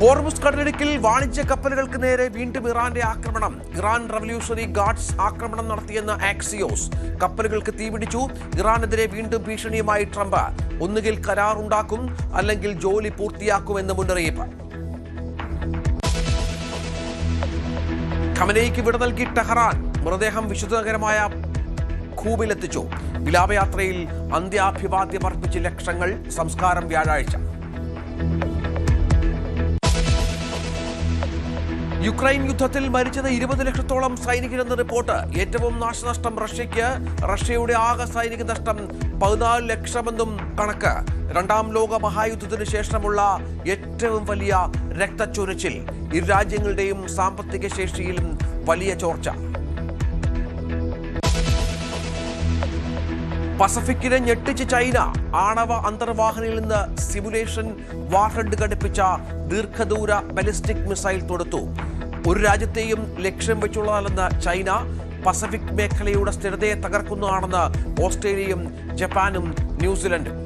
Hormuz കടലിടുക്കിൽ വാണിജ്യ കപ്പലുകൾക്ക് നേരെ വീണ്ടും ഇറാന്റെ ആക്രമണം. ഇറാൻ റവല്യൂഷണറി ഗാർഡ്സ് ആക്രമണം നടത്തിയെന്ന് ആക്സിയോസ്. കപ്പലുകൾക്ക് തീപിടിച്ചു. ഇറാനെതിരെ വീണ്ടും ഭീഷണിയുമായി ട്രംപ്. ഒന്നുകിൽ കരാറുണ്ടാക്കും, അല്ലെങ്കിൽ ജോലി പൂർത്തിയാക്കുമെന്ന് മുന്നറിയിപ്പ്. ഖമനേയിക്ക് വിട നൽകി ടെഹ്റാൻ. മൃതദേഹം വിശുദ്ധ നഗരമായ ഖൂബിലെത്തിച്ചു. വിലാപയാത്രയിൽ അന്ത്യാഭിവാദ്യം അർപ്പിച്ച് ലക്ഷങ്ങൾ. സംസ്കാരം വ്യാഴാഴ്ച. യുക്രൈൻ യുദ്ധത്തിൽ മരിച്ചത് 20 ലക്ഷത്തോളം സൈനികരെന്ന് റിപ്പോർട്ട്. ഏറ്റവും നാശനഷ്ടം റഷ്യയ്ക്ക്. റഷ്യയുടെ ആകെ സൈനിക നഷ്ടം 14 ലക്ഷമെന്നും കണക്ക്. രണ്ടാം ലോക മഹായുദ്ധത്തിനു ശേഷമുള്ള ഏറ്റവും വലിയ രക്തച്ചൊരിച്ചിൽ. ഇരു രാജ്യങ്ങളുടെയും സാമ്പത്തിക ശേഷിയിലും വലിയ ചോർച്ച. പസഫിക്കിനെ ഞെട്ടിച്ച് ചൈന. ആണവ അന്തർവാഹിനിയിൽ നിന്ന് സിമുലേഷൻ വാർഹെഡ് ഘടിപ്പിച്ച ദീർഘദൂര ബാലിസ്റ്റിക് മിസൈൽ തൊടുത്തു. ഒരു രാജ്യത്തെയും ലക്ഷ്യം വെച്ചുള്ളതല്ലെന്ന് ചൈന. പസഫിക് മേഖലയുടെ സ്ഥിരതയെ തകർക്കുന്നതാണെന്ന് ഓസ്ട്രേലിയയും ജപ്പാനും ന്യൂസിലൻഡും.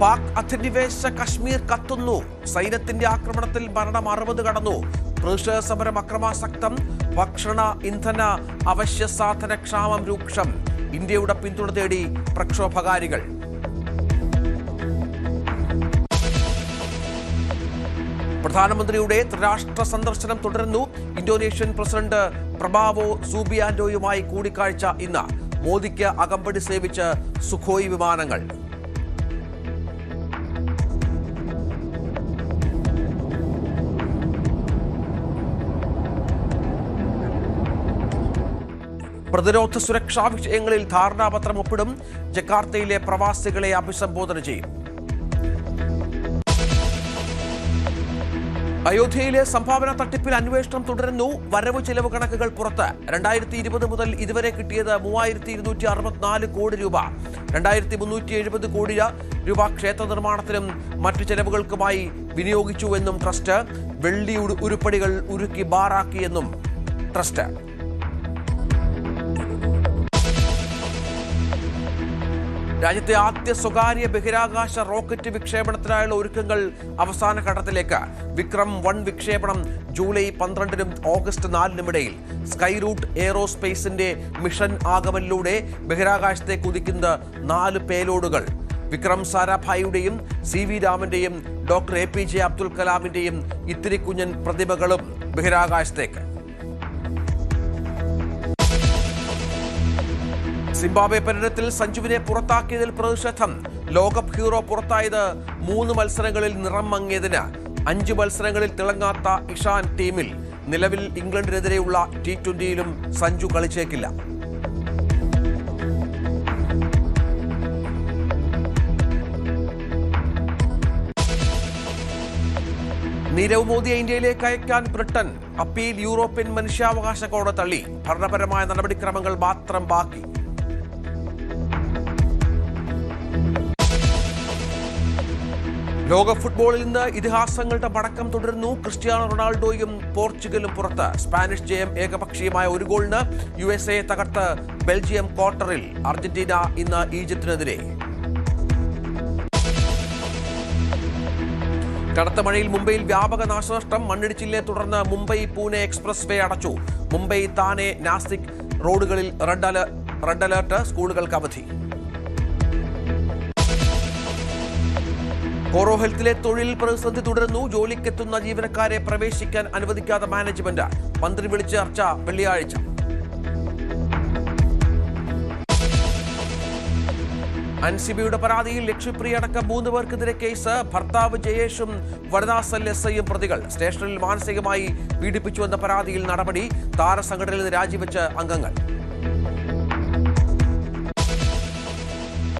പാക് അധിനിവേശ കശ്മീർ കത്തുന്നു. സൈന്യത്തിന്റെ ആക്രമണത്തിൽ മരണം 60 കടന്നു. പ്രതിഷേധ സമരം അക്രമാസക്തം. ഭക്ഷണ ഇന്ധന അവശ്യ സാധന ക്ഷാമം രൂക്ഷം. ഇന്ത്യയുടെ പിന്തുണ തേടി പ്രക്ഷോഭകാരികൾ. പ്രധാനമന്ത്രിയുടെ ത്രിരാഷ്ട്ര സന്ദർശനം തുടരുന്നു. ഇന്തോനേഷ്യൻ പ്രസിഡന്റ് പ്രബാവോ സൂബിയാന്റോയുമായി കൂടിക്കാഴ്ച ഇന്ന്. മോദിക്ക് അകമ്പടി സേവിച്ച് സുഖോയ് വിമാനങ്ങൾ. പ്രതിരോധ സുരക്ഷാ വിഷയങ്ങളിൽ ധാരണാപത്രം ഒപ്പിടും. ജക്കാർത്തയിലെ പ്രവാസികളെ അഭിസംബോധന ചെയ്യും. അയോധ്യയിലെ സംഭാവന തട്ടിപ്പിൽ അന്വേഷണം തുടരുന്നു. വരവ് ചെലവ് കണക്കുകൾ പുറത്ത്. 2020 മുതൽ ഇതുവരെ കിട്ടിയത് 3264 കോടി രൂപ. 2370 കോടി രൂപ ക്ഷേത്ര നിർമ്മാണത്തിനും മറ്റു ചെലവുകൾക്കുമായി വിനിയോഗിച്ചുവെന്നും ട്രസ്റ്റ്. വെള്ളി ഉരുപ്പടികൾ ഉരുക്കി ബാറാക്കിയെന്നും ട്രസ്റ്റ്. രാജ്യത്തെ ആദ്യ സ്വകാര്യ ബഹിരാകാശ റോക്കറ്റ് വിക്ഷേപണത്തിനായുള്ള ഒരുക്കങ്ങൾ അവസാന ഘട്ടത്തിലേക്ക്. വിക്രം 1 വിക്ഷേപണം ജൂലൈ 12-നും ഓഗസ്റ്റ് 4-നും ഇടയിൽ. സ്കൈ റൂട്ട് എയ്റോസ്പേസിന്റെ മിഷൻ ആഗമനിലൂടെ ബഹിരാകാശത്തേക്ക് കുതിക്കുന്ന 4 പേലോഡുകൾ. വിക്രം സാരാഭായിയുടെയും CV രാമന്റെയും ഡോക്ടർ APJ അബ്ദുൽ കലാമിന്റെയും ഇത്തിരി കുഞ്ഞൻ പ്രതിമകളും ബഹിരാകാശത്തേക്ക്. സിംബാബ്വെ പര്യടനത്തിൽ സഞ്ജുവിനെ പുറത്താക്കിയതിൽ പ്രതിഷേധം. ലോകകപ്പ് ഹീറോ പുറത്തായത് 3 മത്സരങ്ങളിൽ നിറം മങ്ങിയതിന്. 5 മത്സരങ്ങളിൽ തിളങ്ങാത്ത ഇഷാൻ ടീമിൽ. നിലവിൽ ഇംഗ്ലണ്ടിനെതിരെയുള്ള T20യിലും സഞ്ജു കളിച്ചേക്കില്ല. നീരവ് മോദിയെ ഇന്ത്യയിലേക്ക് അയക്കാൻ ബ്രിട്ടൻ. അപ്പീൽ യൂറോപ്യൻ മനുഷ്യാവകാശ കോടതി തള്ളി. ഭരണപരമായ നടപടിക്രമങ്ങൾ മാത്രം ബാക്കി. ലോക ഫുട്ബോളിൽ നിന്ന് ഇതിഹാസങ്ങളുടെ മടക്കം തുടരുന്നു. ക്രിസ്ത്യാനോ റൊണാൾഡോയും പോർച്ചുഗലും പുറത്ത്. സ്പാനിഷ് ജയം ഏകപക്ഷീയമായ 1 ഗോളിന്. USA തകർത്ത് ബെൽജിയം ക്വാർട്ടറിൽ. അർജന്റീന ഇന്ന് ഈജിപ്തിനെതിരെ. കനത്ത മഴയിൽ മുംബൈയിൽ വ്യാപക നാശനഷ്ടം. മണ്ണിടിച്ചിലിനെ തുടർന്ന് മുംബൈ പൂനെ എക്സ്പ്രസ് വേ അടച്ചു. മുംബൈ താനെ നാസിക് റോഡുകളിൽ റെഡ് അലർട്ട്. സ്കൂളുകൾക്ക് അവധി. കോറോ ഹെൽത്തിലെ തൊഴിൽ പ്രതിസന്ധി തുടരുന്നു. ജോലിക്കെത്തുന്ന ജീവനക്കാരെ പ്രവേശിക്കാൻ അനുവദിക്കാത്ത മാനേജ്മെന്റ്. മന്ത്രി വിളിച്ച ചർച്ച വെള്ളിയാഴ്ച. അൻസിബിയുടെ പരാതിയിൽ ലക്ഷ്യപ്രിയ അടക്കം 3 പേർക്കെതിരെ കേസ്. ഭർത്താവ് ജയേഷും വനിതാ സെൽ SIയും പ്രതികൾ. സ്റ്റേഷനിൽ മാനസികമായി പീഡിപ്പിച്ചുവെന്ന പരാതിയിൽ നടപടി. താരസംഘടനയിൽ നിന്ന് രാജിവെച്ച് അംഗങ്ങൾ.